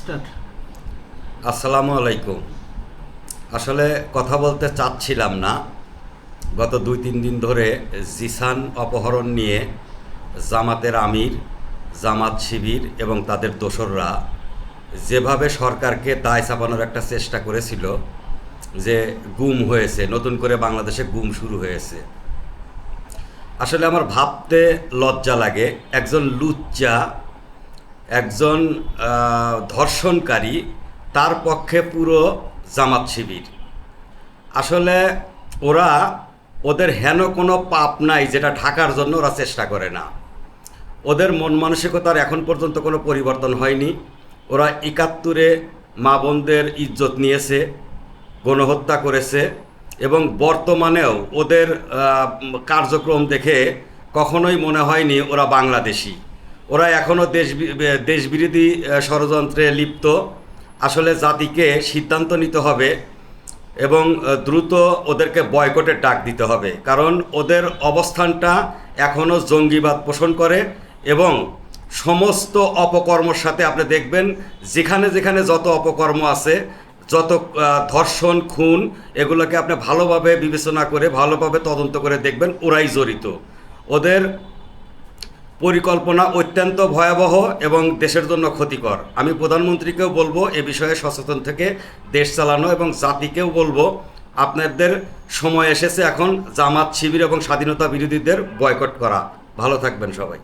Start. আসসালামু আলাইকুম। আসলে কথা বলতে চাচ্ছিলাম না। গত 2-3 দিন ধরে জিসান অপহরণ নিয়ে জামাতের আমির, জামাত শিবির এবং তাদের দোসররা যেভাবে সরকারকে দায় চাপানোর একটা চেষ্টা করেছিল, যে গুম হয়েছে, নতুন করে বাংলাদেশে গুম শুরু হয়েছে। আসলে আমার ভাবতে লজ্জা লাগে, একজন লুচ্চা, একজন ধর্ষণকারী, তার পক্ষে পুরো জামাত শিবির। আসলে ওরা, ওদের হেন কোনো পাপ নাই যেটা ঢাকার জন্য ওরা চেষ্টা করে না। ওদের মন মানসিকতার এখন পর্যন্ত কোনো পরিবর্তন হয়নি। ওরা 71-এ মা বোনদের ইজ্জত নিয়েছে, গণহত্যা করেছে, এবং বর্তমানেও ওদের কার্যক্রম দেখে কখনোই মনে হয়নি ওরা বাংলাদেশি। ওরা এখনও দেশবিরোধী ষড়যন্ত্রে লিপ্ত। আসলে জাতিকে সিদ্ধান্ত নিতে হবে এবং দ্রুত ওদেরকে বয়কটের ডাক দিতে হবে, কারণ ওদের অবস্থানটা এখনও জঙ্গিবাদ পোষণ করে। এবং সমস্ত অপকর্মর সাথে আপনি দেখবেন, যেখানে যেখানে যত অপকর্ম আছে, যত ধর্ষণ, খুন, এগুলোকে আপনি ভালোভাবে বিবেচনা করে, ভালোভাবে তদন্ত করে দেখবেন ওরাই জড়িত। ওদের পরিকল্পনা অত্যন্ত ভয়াবহ এবং দেশের জন্য ক্ষতিকর। আমি প্রধানমন্ত্রীকেও বলবো এ বিষয়ে সচেতন থেকে দেশ চালানো, এবং জাতিকেও বলবো আপনাদের সময় এসেছে এখন জামাত শিবির এবং স্বাধীনতা বিরোধীদের বয়কট করা। ভালো থাকবেন সবাই।